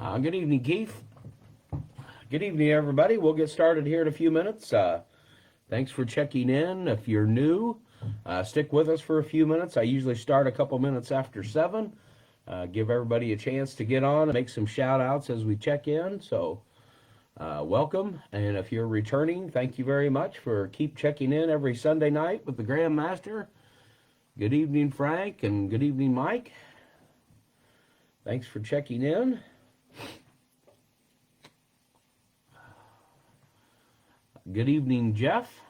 Good evening, Keith. Good evening, everybody. We'll get started here in a few minutes. Thanks for checking in. If you're new, stick with us for a few minutes. I usually start a couple minutes after 7. Give everybody a chance to get on and make some shout outs as we check in. So welcome. And if you're returning, thank you very much for keep checking in every Sunday night with the Grandmaster. Good evening, Frank, and good evening, Mike. Thanks for checking in. Good evening, Jeff.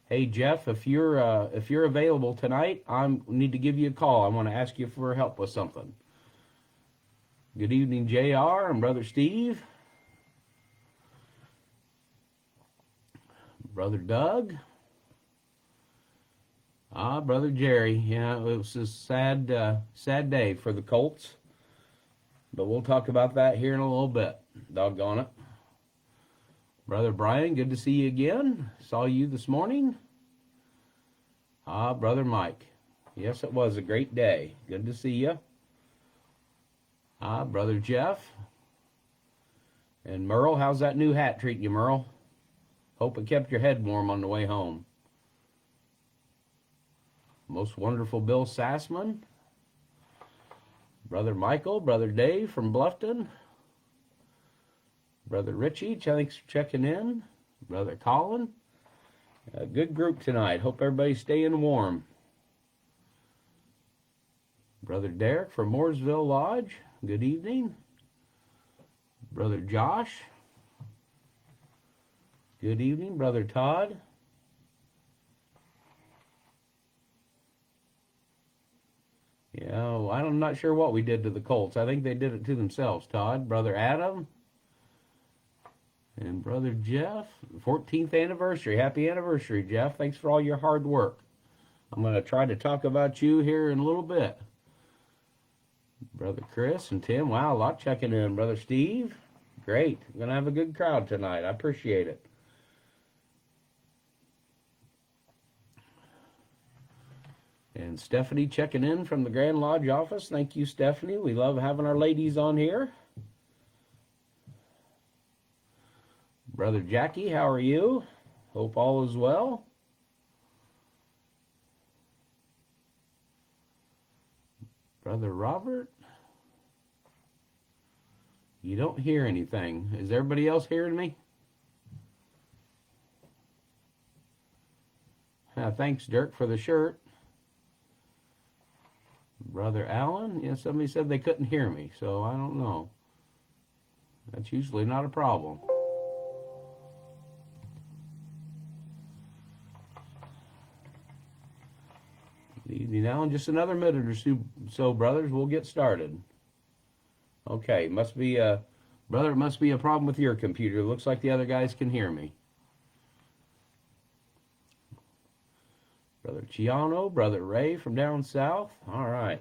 Hey, Jeff, if you're available tonight, I need to give you a call. I want to ask you for help with something. Good evening, JR and Brother Steve. Brother Doug. Brother Jerry. Yeah, it was a sad day for the Colts. But we'll talk about that here in a little bit. Doggone it. Brother Brian, good to see you again. Saw you this morning. Brother Mike. Yes, it was a great day. Good to see you. Brother Jeff. And Merle, how's that new hat treating you, Merle? Hope it kept your head warm on the way home. Most wonderful Bill Sassman. Brother Michael, Brother Dave from Bluffton. Brother Richie, thanks for checking in. Brother Colin. A good group tonight. Hope everybody's staying warm. Brother Derek from Mooresville Lodge. Good evening. Brother Josh. Good evening. Brother Todd. Yeah, well, I'm not sure what we did to the Colts. I think they did it to themselves, Todd. Brother Adam. And Brother Jeff, 14th anniversary. Happy anniversary, Jeff. Thanks for all your hard work. I'm going to try to talk about you here in a little bit. Brother Chris and Tim. Wow, a lot checking in. Brother Steve. Great. We're going to have a good crowd tonight. I appreciate it. And Stephanie checking in from the Grand Lodge office. Thank you, Stephanie. We love having our ladies on here. Brother Jackie, how are you? Hope all is well. Brother Robert, you don't hear anything. Is everybody else hearing me? Thanks, Dirk, for the shirt. Brother Allen, yeah, somebody said they couldn't hear me, so I don't know. That's usually not a problem. Easy now, in just another minute or so, brothers, we'll get started. Okay, must be a problem with your computer. Looks like the other guys can hear me. Brother Chiano, Brother Ray from down south. All right.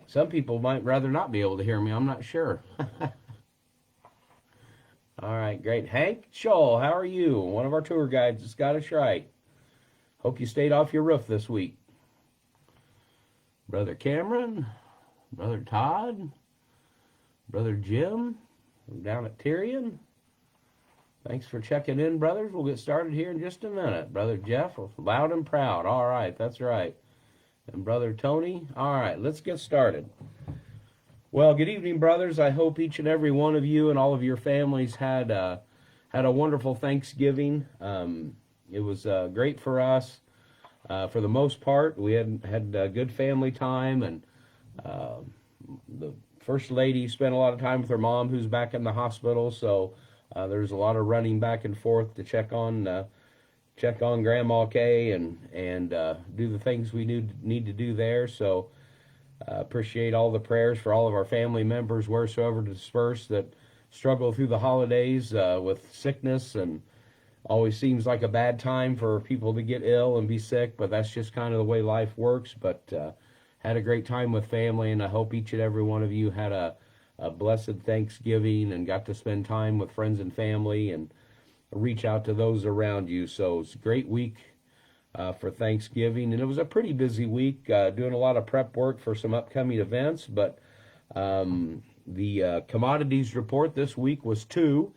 Some people might rather not be able to hear me. I'm not sure. All right, great. Hank Scholl, how are you? One of our tour guides at Scottish Rite. Hope you stayed off your roof this week. Brother Cameron, Brother Todd, Brother Jim from down at Tyrion. Thanks for checking in, brothers. We'll get started here in just a minute. Brother Jeff, loud and proud. All right, that's right. And Brother Tony. All right, let's get started. Well, good evening, brothers. I hope each and every one of you and all of your families had a wonderful Thanksgiving. It was great for us. For the most part, we had good family time, and the First Lady spent a lot of time with her mom, who's back in the hospital. So there's a lot of running back and forth to check on Grandma Kay and do the things we need to do there. So appreciate all the prayers for all of our family members wheresoever dispersed that struggle through the holidays with sickness, and always seems like a bad time for people to get ill and be sick, but that's just kind of the way life works. But had a great time with family, and I hope each and every one of you had a blessed Thanksgiving and got to spend time with friends and family and reach out to those around you. So it's a great week for Thanksgiving, and it was a pretty busy week, doing a lot of prep work for some upcoming events, but The commodities report this week was two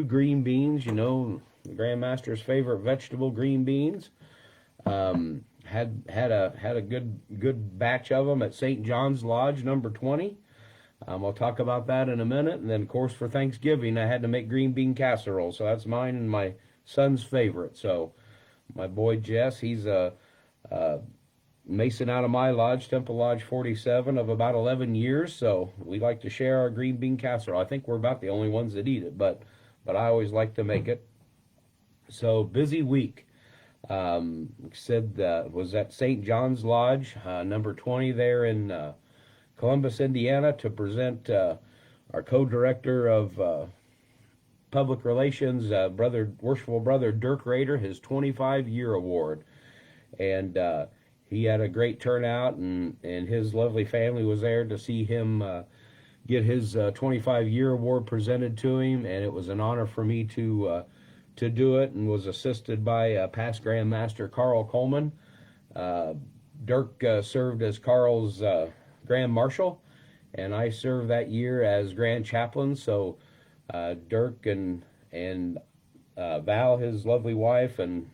green beans. You know, the Grandmaster's favorite vegetable, green beans. Had a good batch of them at St. John's Lodge number 20. I'll talk about that in a minute. And then, of course, for Thanksgiving, I had to make green bean casserole. So that's mine and my son's favorite. So my boy Jess, he's a Mason out of my lodge, Temple Lodge 47, of about 11 years. So we like to share our green bean casserole. I think we're about the only ones that eat it, but I always like to make it. So busy week. Said was at St. John's Lodge, number 20 there in Columbus, Indiana, to present our co-director of public relations, worshipful brother Dirk Rader, his 25-year award. And he had a great turnout, and his lovely family was there to see him get his 25-year award presented to him, and it was an honor for me to do it, and was assisted by past Grandmaster Carl Coleman. Dirk served as Carl's Grand Marshal, and I served that year as Grand Chaplain. So Dirk and Val, his lovely wife, and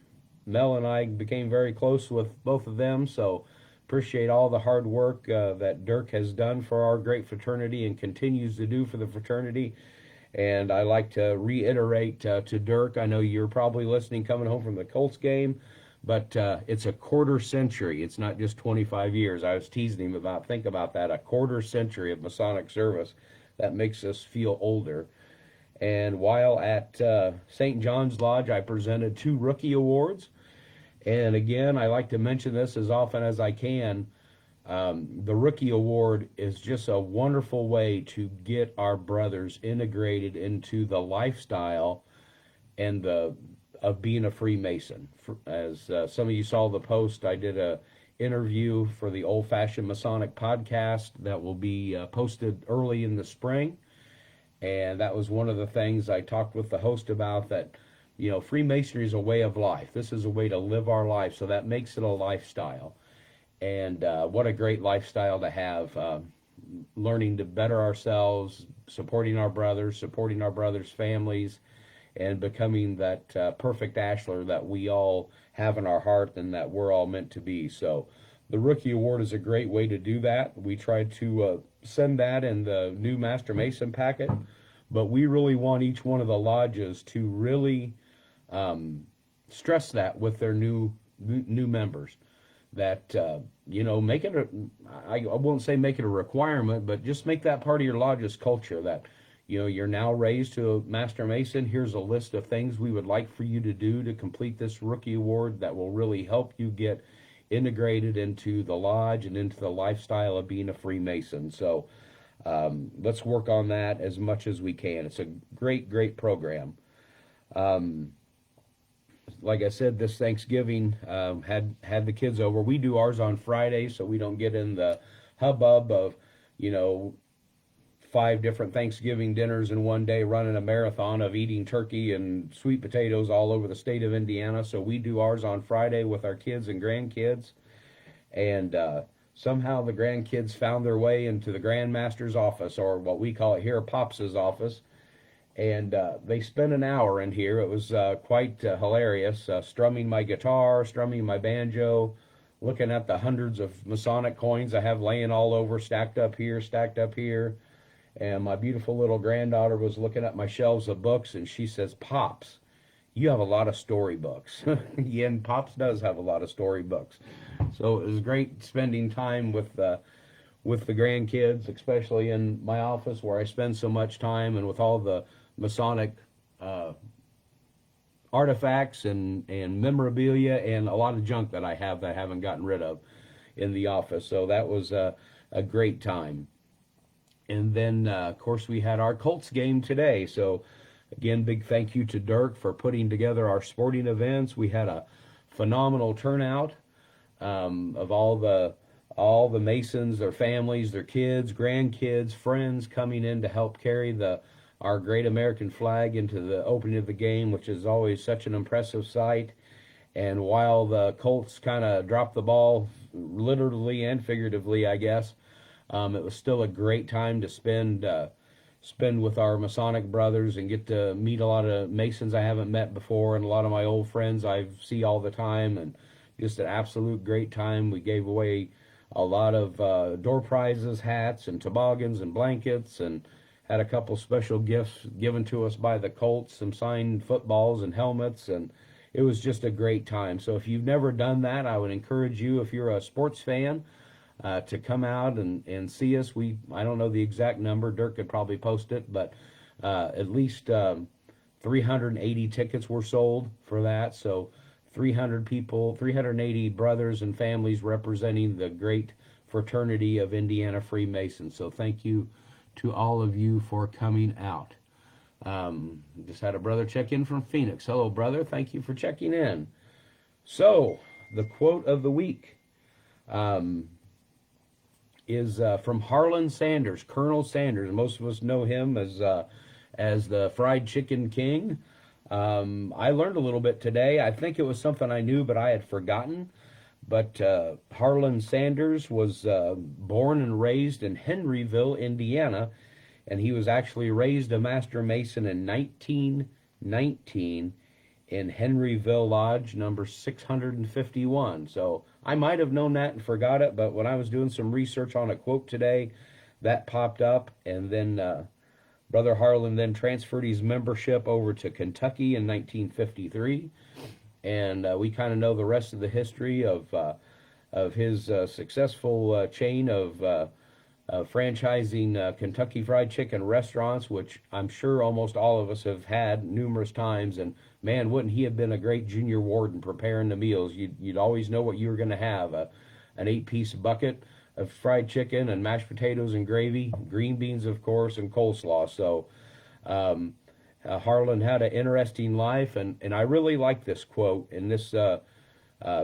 Mel and I became very close with both of them. So appreciate all the hard work that Dirk has done for our great fraternity and continues to do for the fraternity. And I like to reiterate to Dirk, I know you're probably listening coming home from the Colts game, but it's a quarter century. It's not just 25 years. I was teasing him about, think about that, a quarter century of Masonic service. That makes us feel older. And while at St. John's Lodge, I presented 2 rookie awards. And again, I like to mention this as often as I can. The Rookie Award is just a wonderful way to get our brothers integrated into the lifestyle and of being a Freemason. As some of you saw the post, I did a interview for the Old Fashioned Masonic podcast that will be posted early in the spring. And that was one of the things I talked with the host about, that, you know, Freemasonry is a way of life. This is a way to live our life, so that makes it a lifestyle. And what a great lifestyle to have, learning to better ourselves, supporting our brothers' families, and becoming that perfect Ashlar that we all have in our heart and that we're all meant to be. So the Rookie Award is a great way to do that. We tried to send that in the new Master Mason packet, but we really want each one of the lodges to really stress that with their new members. That, you know, make it I won't say make it a requirement, but just make that part of your lodge's culture, that, you know, you're now raised to a Master Mason. Here's a list of things we would like for you to do to complete this Rookie Award that will really help you get integrated into the lodge and into the lifestyle of being a Freemason. So let's work on that as much as we can. It's a great program. Like I said, this Thanksgiving had the kids over. We do ours on Friday, so we don't get in the hubbub of, you know, 5 different Thanksgiving dinners in one day, running a marathon of eating turkey and sweet potatoes all over the state of Indiana. So we do ours on Friday with our kids and grandkids. And somehow the grandkids found their way into the Grandmaster's office, or what we call it here, Pops's office. And they spent an hour in here. It was quite hilarious, strumming my guitar, strumming my banjo, looking at the hundreds of Masonic coins I have laying all over, stacked up here. And my beautiful little granddaughter was looking at my shelves of books, and she says, "Pops, you have a lot of storybooks." Yeah, and Pops does have a lot of storybooks. So it was great spending time with the grandkids, especially in my office where I spend so much time, and with all the Masonic artifacts and memorabilia and a lot of junk that I have that I haven't gotten rid of in the office. So that was a great time. And then, of course, we had our Colts game today. So, again, big thank you to Dirk for putting together our sporting events. We had a phenomenal turnout of all the Masons, their families, their kids, grandkids, friends coming in to help carry our great American flag into the opening of the game, which is always such an impressive sight. And while the Colts kind of dropped the ball, literally and figuratively, I guess, It was still a great time to spend with our Masonic brothers and get to meet a lot of Masons I haven't met before, and a lot of my old friends I see all the time, and just an absolute great time. We gave away a lot of door prizes, hats, and toboggans and blankets, and had a couple special gifts given to us by the Colts, some signed footballs and helmets, and it was just a great time. So if you've never done that, I would encourage you, if you're a sports fan, to come out and see us. I don't know the exact number. Dirk could probably post it, but at least 380 tickets were sold for that. So 300 people, 380 brothers and families representing the great fraternity of Indiana Freemasons. So thank you to all of you for coming out. Just had a brother check in from Phoenix. Hello, brother. Thank you for checking in. So the quote of the week is from Harlan Sanders, Colonel Sanders. Most of us know him as the Fried Chicken King. I learned a little bit today. I think it was something I knew, but I had forgotten. But Harlan Sanders was born and raised in Henryville, Indiana, and he was actually raised a Master Mason in 1919 in Henryville Lodge number 651. So I might have known that and forgot it, but when I was doing some research on a quote today, that popped up, and then Brother Harlan then transferred his membership over to Kentucky in 1953, and we kind of know the rest of the history of his successful chain of franchising Kentucky Fried Chicken restaurants, which I'm sure almost all of us have had numerous times. And man, wouldn't he have been a great junior warden preparing the meals? You'd always know what you were going to have, an 8-piece bucket of fried chicken and mashed potatoes and gravy, green beans, of course, and coleslaw. So Harlan had an interesting life, and I really like this quote, and this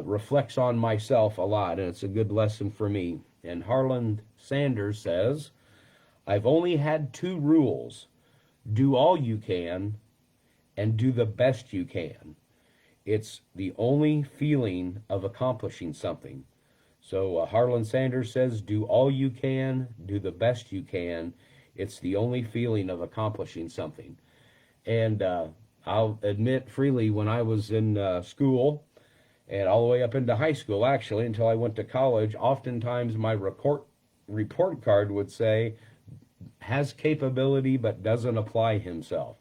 reflects on myself a lot, and it's a good lesson for me. And Harlan Sanders says, "I've only had 2 rules. Do all you can and do the best you can. It's the only feeling of accomplishing something." So Harlan Sanders says, do all you can, do the best you can. It's the only feeling of accomplishing something. And I'll admit freely, when I was in school, and all the way up into high school, actually, until I went to college, oftentimes my report card would say, has capability but doesn't apply himself.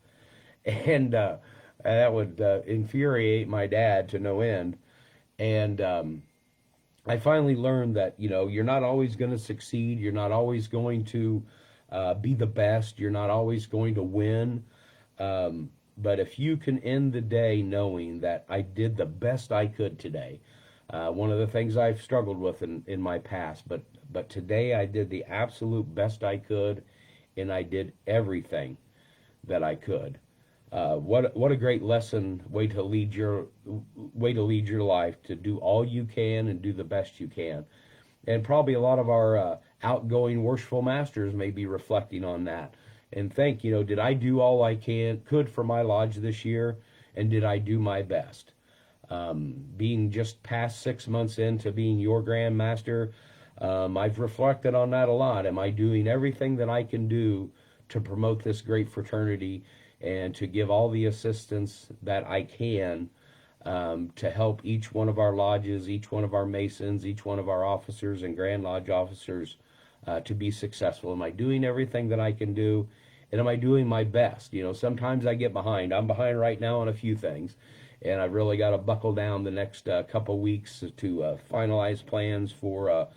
And that would infuriate my dad to no end. And I finally learned that, you're not always going to succeed. You're not always going to be the best. You're not always going to win. But if you can end the day knowing that I did the best I could today, one of the things I've struggled with in my past, but today I did the absolute best I could, and I did everything that I could. What a great lesson, way to lead your life, to do all you can and do the best you can. And probably a lot of our outgoing worshipful masters may be reflecting on that and think, did I do all I could for my lodge this year, and did I do my best? Being just past 6 months into being your Grand Master, I've reflected on that a lot. Am I doing everything that I can do to promote this great fraternity and to give all the assistance that I can to help each one of our lodges, each one of our Masons, each one of our officers and Grand Lodge officers to be successful? Am I doing everything that I can do? And am I doing my best? Sometimes I get behind. I'm behind right now on a few things, and I've really got to buckle down the next couple weeks to finalize plans for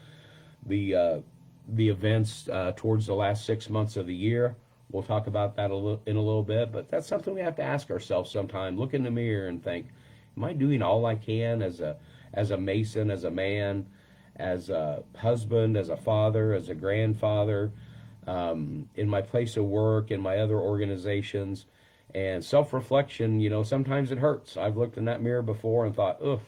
the events towards the last 6 months of the year. We'll talk about that in a little bit, but that's something we have to ask ourselves sometime. Look in the mirror and think, am I doing all I can as a Mason, as a man, as a husband, as a father, as a grandfather, in my place of work, in my other organizations? And self-reflection, sometimes it hurts. I've looked in that mirror before and thought, ugh,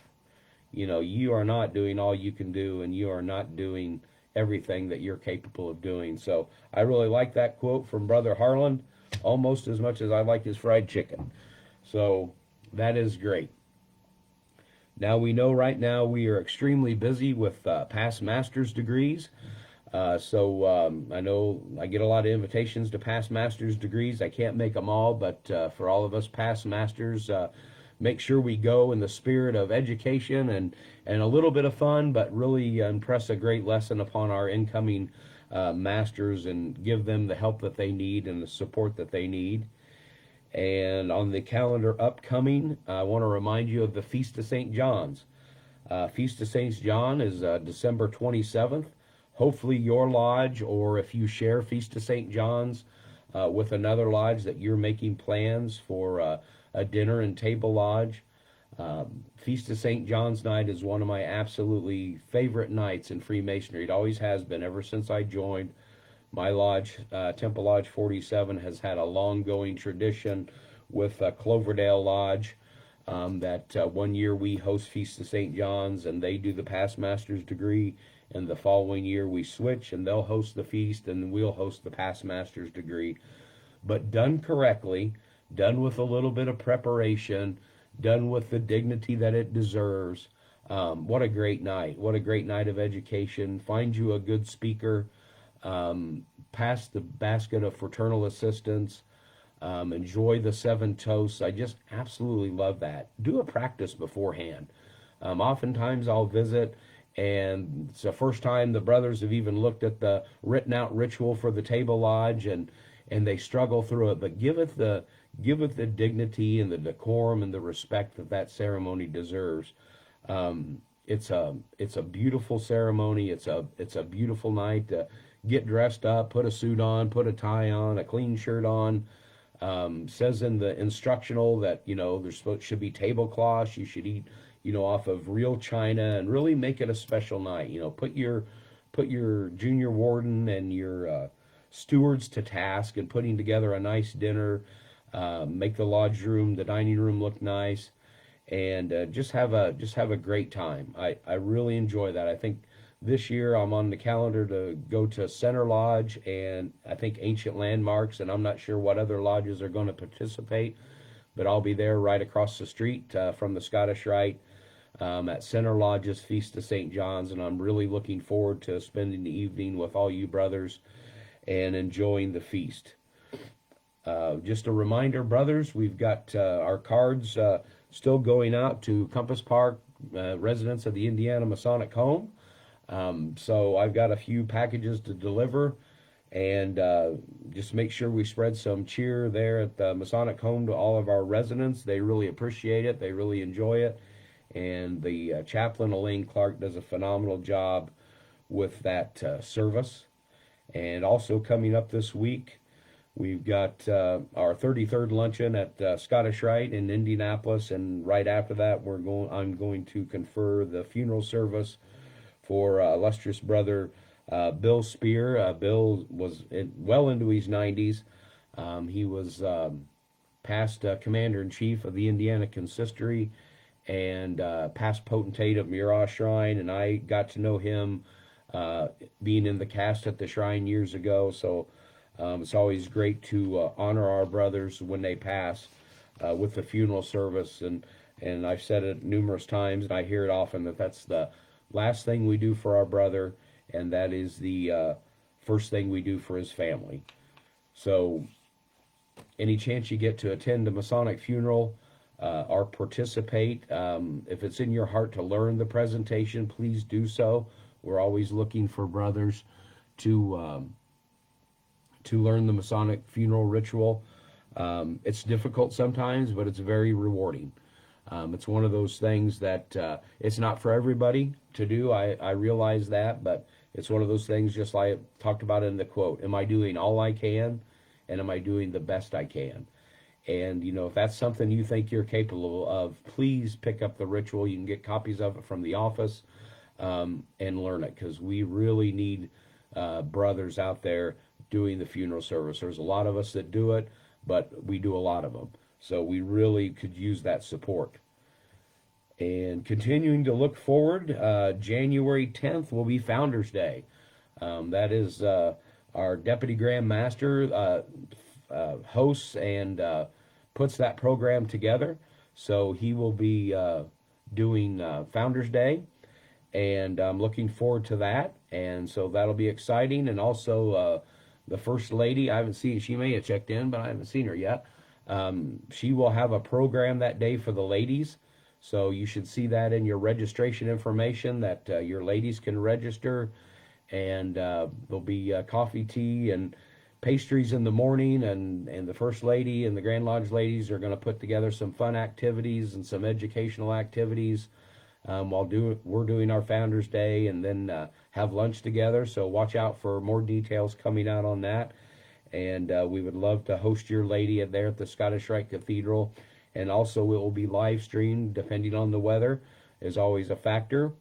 you are not doing all you can do, and you are not doing everything that you're capable of doing. So I really like that quote from Brother Harlan, almost as much as I like his fried chicken. So that is great. Now we know right now we are extremely busy with past master's degrees. So I know I get a lot of invitations to past master's degrees. I can't make them all, but for all of us past masters, make sure we go in the spirit of education and a little bit of fun, but really impress a great lesson upon our incoming masters and give them the help that they need and the support that they need. And on the calendar upcoming, I want to remind you of the Feast of St. John's. Feast of St. John is December 27th. Hopefully your lodge, or if you share Feast of St. John's with another lodge, that you're making plans for a dinner and table lodge. Feast of St. John's night is one of my absolutely favorite nights in Freemasonry. It always has been ever since I joined. My lodge, Temple Lodge 47, has had a long-going tradition with Cloverdale Lodge. That 1 year we host Feast of St. John's and they do the past master's degree, and the following year we switch and they'll host the feast and we'll host the past master's degree. But done correctly, done with a little bit of preparation, done with the dignity that it deserves. What a great night. What a great night of education. Find you a good speaker. Pass the basket of fraternal assistance. Enjoy the 7 toasts. I just absolutely love that. Do a practice beforehand. Oftentimes I'll visit, and it's the first time the brothers have even looked at the written out ritual for the table lodge, and they struggle through it. But give it the dignity and the decorum and the respect that that ceremony deserves. It's a beautiful ceremony. It's a beautiful night to get dressed up, put a suit on, put a tie on, a clean shirt on. Says in the instructional that, should be tablecloths. You should eat, off of real china, and really make it a special night. Put your junior warden and your stewards to task in putting together a nice dinner. Make the lodge room, the dining room look nice, and just have a great time. I really enjoy that. I think this year I'm on the calendar to go to Center Lodge and I think Ancient Landmarks, and I'm not sure what other lodges are going to participate, but I'll be there right across the street from the Scottish Rite at Center Lodge's Feast of St. John's, and I'm really looking forward to spending the evening with all you brothers and enjoying the feast. Just a reminder, brothers, we've got our cards still going out to Compass Park residents of the Indiana Masonic Home. So I've got a few packages to deliver, and just make sure we spread some cheer there at the Masonic Home to all of our residents. They really appreciate it. They really enjoy it. And the chaplain, Elaine Clark, does a phenomenal job with that service. And also coming up this week, we've got our 33rd luncheon at Scottish Rite in Indianapolis, and right after that, I'm going to confer the funeral service for illustrious brother Bill Spear. Bill was well into his 90s. He was past commander-in-chief of the Indiana Consistory and past potentate of Murat Shrine, and I got to know him being in the cast at the shrine years ago. So it's always great to honor our brothers when they pass with the funeral service, and I've said it numerous times, and I hear it often, that's the last thing we do for our brother, and that is the first thing we do for his family. So any chance you get to attend a Masonic funeral or participate, if it's in your heart to learn the presentation, please do so. We're always looking for brothers to learn the Masonic funeral ritual. It's difficult sometimes, but it's very rewarding. It's one of those things that it's not for everybody to do. I realize that, but it's one of those things, just like I talked about in the quote, am I doing all I can, and am I doing the best I can? And, if that's something you think you're capable of, please pick up the ritual. You can get copies of it from the office and learn it, because we really need brothers out there doing the funeral service. There's a lot of us that do it, but we do a lot of them. So we really could use that support. And continuing to look forward, January 10th will be Founders Day. That is our Deputy Grand Master hosts and puts that program together. So he will be doing Founders Day, and I'm looking forward to that. And so that'll be exciting. And also the First Lady, I haven't seen, she may have checked in, but I haven't seen her yet. She will have a program that day for the ladies. So you should see that in your registration information, that your ladies can register. And there'll be coffee, tea, and pastries in the morning. And the First Lady and the Grand Lodge ladies are going to put together some fun activities and some educational activities while we're doing our Founders Day, and then have lunch together. So watch out for more details coming out on that. And we would love to host your lady there at the Scottish Rite Cathedral. And also it will be live streamed, depending on the weather is always a factor.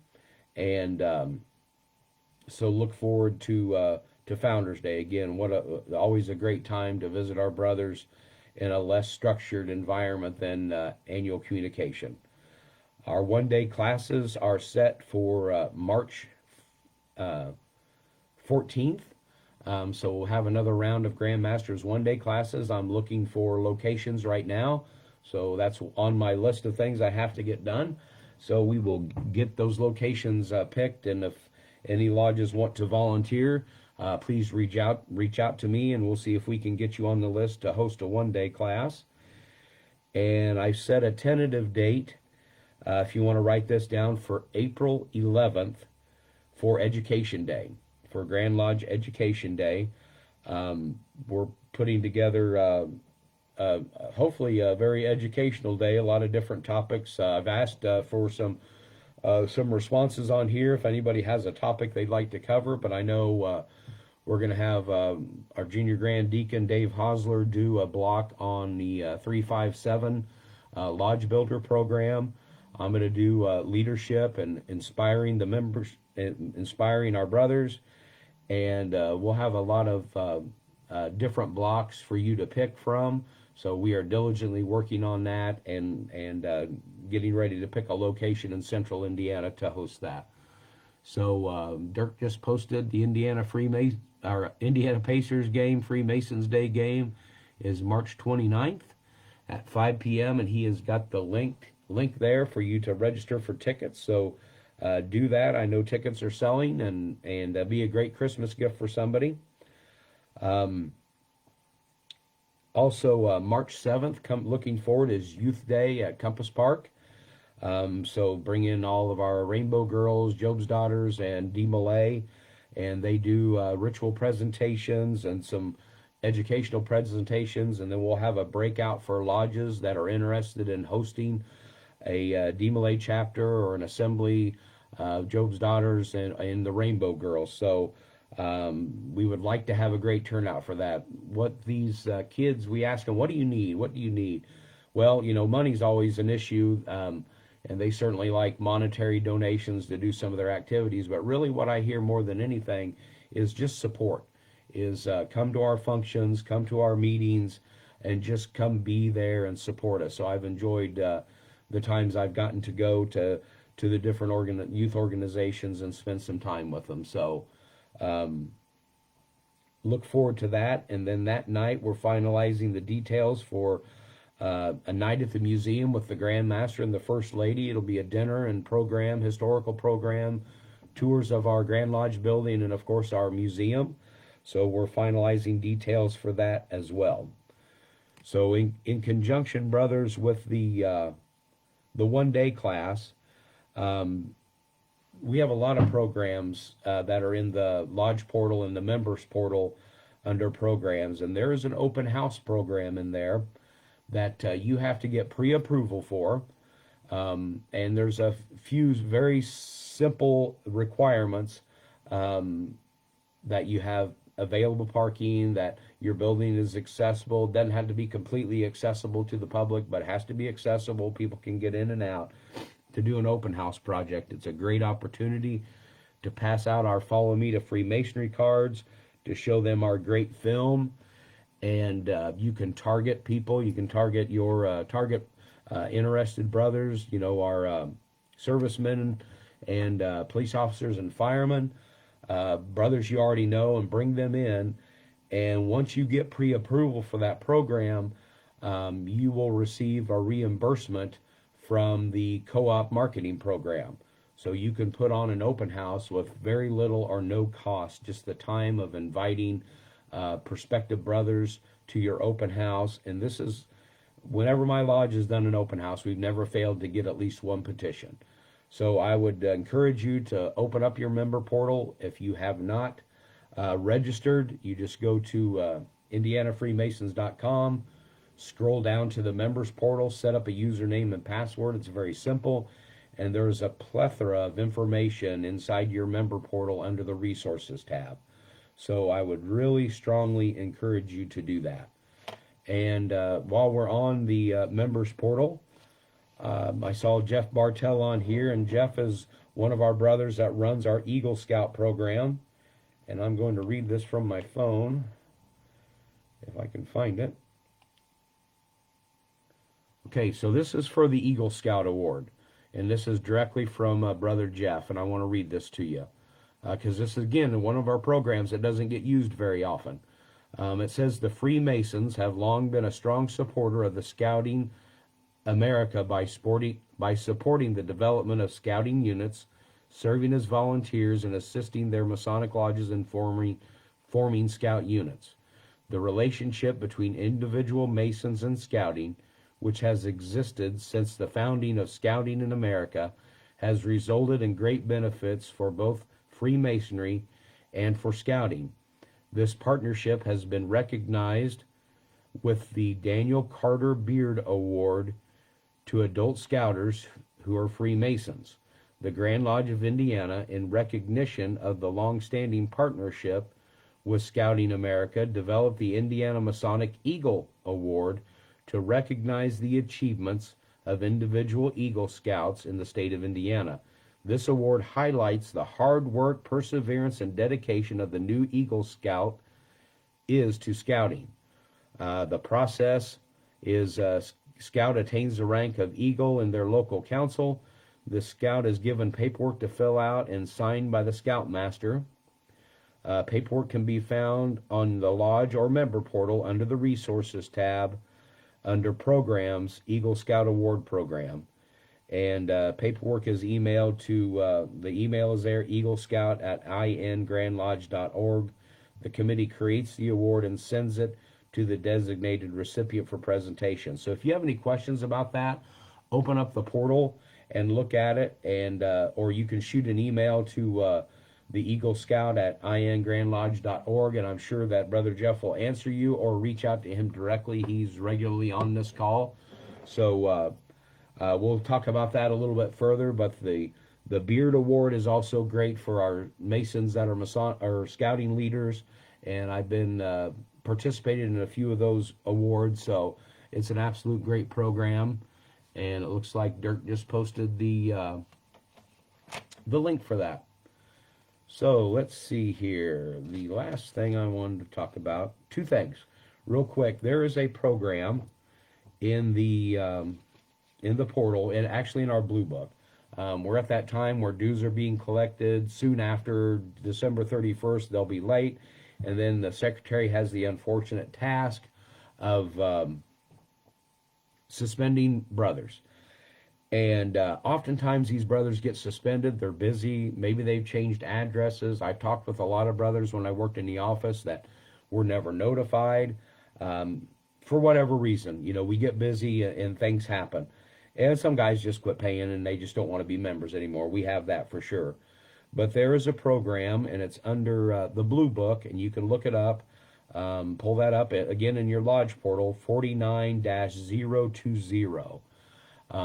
And so look forward to Founders Day. Again, always a great time to visit our brothers in a less structured environment than annual communication. Our one-day classes are set for March 14th. So we'll have another round of Grandmasters one-day classes. I'm looking for locations right now. So that's on my list of things I have to get done. So we will get those locations picked. And if any lodges want to volunteer, please reach out to me, and we'll see if we can get you on the list to host a one-day class. And I set a tentative date, if you want to write this down, for April 11th for Education Day, for Grand Lodge Education Day. We're putting together hopefully a very educational day, a lot of different topics. I've asked for some responses on here if anybody has a topic they'd like to cover, but I know we're going to have our Junior Grand Deacon Dave Hosler do a block on the 357 Lodge Builder program. I'm going to do leadership and inspiring the members, inspiring our brothers, and we'll have a lot of different blocks for you to pick from. So we are diligently working on that and getting ready to pick a location in Central Indiana to host that. So Dirk just posted the Indiana Pacers game, Freemasons Day game, is March 29th at 5 p.m. and he has got the link there for you to register for tickets. So do that. I know tickets are selling, and be a great Christmas gift for somebody. Also, March 7th, looking forward, is Youth Day at Compass Park. So bring in all of our Rainbow Girls, Job's Daughters, and Dee Malay, and they do ritual presentations and some educational presentations, and then we'll have a breakout for lodges that are interested in hosting a Dee Malay chapter or an assembly, Job's Daughters and the Rainbow Girls. So we would like to have a great turnout for that. What these kids, we ask them, what do you need? What do you need? Well, money's always an issue, and they certainly like monetary donations to do some of their activities. But really what I hear more than anything is just support, is come to our functions, come to our meetings, and just come be there and support us. So I've enjoyed the times I've gotten to go to the different youth organizations and spend some time with them. So look forward to that. And then that night we're finalizing the details for a night at the museum with the Grand Master and the First Lady. It'll be a dinner and program, historical program, tours of our Grand Lodge building, and of course our museum. So we're finalizing details for that as well. So in conjunction, brothers, with the one-day class, we have a lot of programs that are in the Lodge portal and the members portal under programs, and there is an open house program in there that you have to get pre-approval for, and there's a few very simple requirements that you have available parking, that your building is accessible. It doesn't have to be completely accessible to the public, but it has to be accessible. People can get in and out. To do an open house project, it's a great opportunity to pass out our Follow Me to Freemasonry cards, to show them our great film, and you can target people. You can target your interested brothers, our servicemen and police officers and firemen, brothers you already know, and bring them in. And once you get pre-approval for that program, you will receive a reimbursement from the co-op marketing program. So you can put on an open house with very little or no cost, just the time of inviting prospective brothers to your open house. And this is, whenever my lodge has done an open house, we've never failed to get at least one petition. So I would encourage you to open up your member portal. If you have not registered, you just go to IndianaFreemasons.com, scroll down to the members portal, set up a username and password. It's very simple. And there's a plethora of information inside your member portal under the resources tab. So I would really strongly encourage you to do that. And while we're on the members portal, I saw Jeff Bartell on here, and Jeff is one of our brothers that runs our Eagle Scout program. And I'm going to read this from my phone, if I can find it. Okay, so this is for the Eagle Scout Award. And this is directly from Brother Jeff, and I want to read this to you. Because this is, again, one of our programs that doesn't get used very often. It says, the Freemasons have long been a strong supporter of the Scouting America by supporting the development of scouting units, serving as volunteers, and assisting their Masonic lodges in forming scout units. The relationship between individual Masons and Scouting, which has existed since the founding of Scouting in America, has resulted in great benefits for both Freemasonry and for Scouting. This partnership has been recognized with the Daniel Carter Beard Award to adult Scouters who are Freemasons. The Grand Lodge of Indiana, in recognition of the long-standing partnership with Scouting America, developed the Indiana Masonic Eagle Award to recognize the achievements of individual Eagle Scouts in the state of Indiana. This award highlights the hard work, perseverance, and dedication of the new Eagle Scout is to Scouting. The process is Scout attains the rank of Eagle in their local council. The Scout is given paperwork to fill out and signed by the Scoutmaster. Paperwork can be found on the Lodge or Member portal under the Resources tab under Programs, Eagle Scout Award Program. And paperwork is emailed to, the email is there, eaglescout@ingrandlodge.org. The committee creates the award and sends it to the designated recipient for presentation. So if you have any questions about that, open up the portal and look at it, and or you can shoot an email to the Eagle Scout at ingrandlodge.org, and I'm sure that Brother Jeff will answer you, or reach out to him directly. He's regularly on this call. So we'll talk about that a little bit further, but the Beard Award is also great for our Masons that are Scouting leaders, and I've been participated in a few of those awards, so it's an absolute great program. And it looks like Dirk just posted the link for that. So let's see here. The last thing I wanted to talk about, two things real quick. There is a program in the portal, and actually in our Blue Book. We're at that time where dues are being collected. Soon after December 31st, they'll be late. And then the secretary has the unfortunate task of suspending brothers. And oftentimes these brothers get suspended. They're busy. Maybe they've changed addresses. I've talked with a lot of brothers when I worked in the office that were never notified. For whatever reason, you know, we get busy and things happen. And some guys just quit paying and they just don't want to be members anymore. We have that for sure. But there is a program, and it's under the Blue Book, and you can look it up. Pull that up, again, in your Lodge portal, 49-020.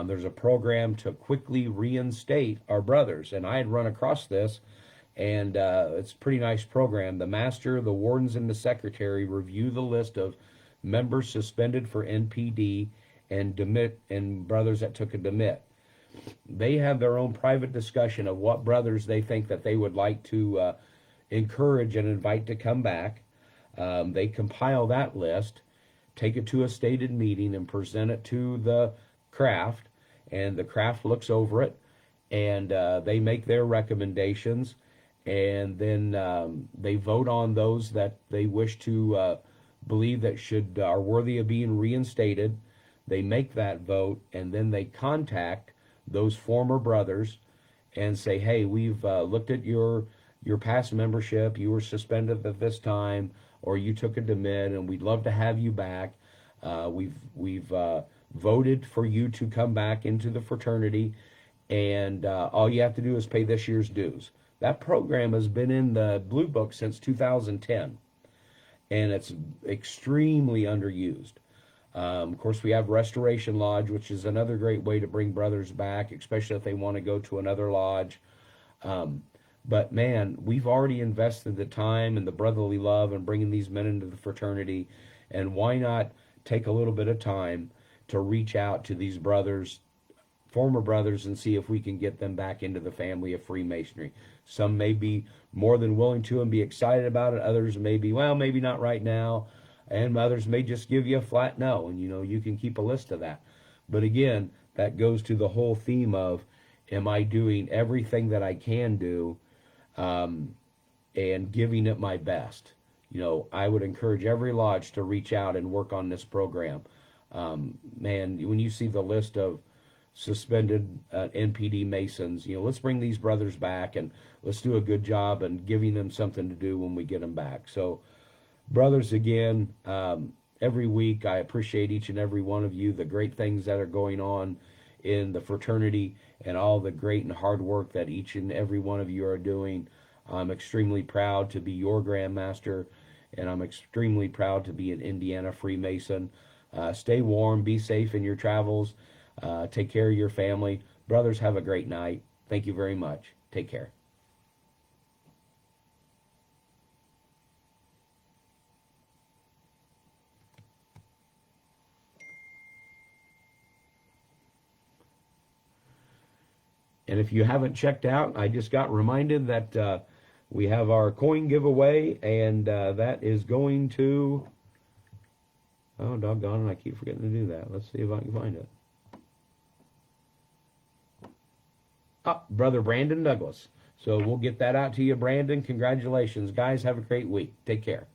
There's a program to quickly reinstate our brothers, and I had run across this, and it's a pretty nice program. The Master, the Wardens, and the Secretary review the list of members suspended for NPD and demit, and brothers that took a demit. They have their own private discussion of what brothers they think that they would like to encourage and invite to come back. They compile that list, take it to a stated meeting, and present it to the craft, and the craft looks over it, and they make their recommendations, and then they vote on those that they wish to believe that are worthy of being reinstated. They make that vote, and then they contact those former brothers and say, hey, we've looked at your past membership. You were suspended at this time, or you took a demit, and we'd love to have you back. We've voted for you to come back into the fraternity, and all you have to do is pay this year's dues. That program has been in the Blue Book since 2010, and it's extremely underused. Of course, we have Restoration Lodge, which is another great way to bring brothers back, especially if they want to go to another lodge. But man, we've already invested the time and the brotherly love in bringing these men into the fraternity, and why not take a little bit of time to reach out to these brothers, former brothers, and see if we can get them back into the family of Freemasonry. Some may be more than willing to and be excited about it. Others may be, well, maybe not right now. And others may just give you a flat no, and you can keep a list of that. But again, that goes to the whole theme of, am I doing everything that I can do, and giving it my best? I would encourage every lodge to reach out and work on this program. Man, when you see the list of suspended NPD Masons, let's bring these brothers back, and let's do a good job and giving them something to do when we get them back. So, brothers, again, every week I appreciate each and every one of you, the great things that are going on in the fraternity, and all the great and hard work that each and every one of you are doing. I'm extremely proud to be your Grand Master, and I'm extremely proud to be an Indiana Freemason. Stay warm, be safe in your travels, take care of your family. Brothers, have a great night. Thank you very much. Take care. And if you haven't checked out, I just got reminded that we have our coin giveaway, and that is going to, oh, doggone it, I keep forgetting to do that. Let's see if I can find it. Brother Brandon Douglas. So we'll get that out to you, Brandon. Congratulations, guys. Have a great week. Take care.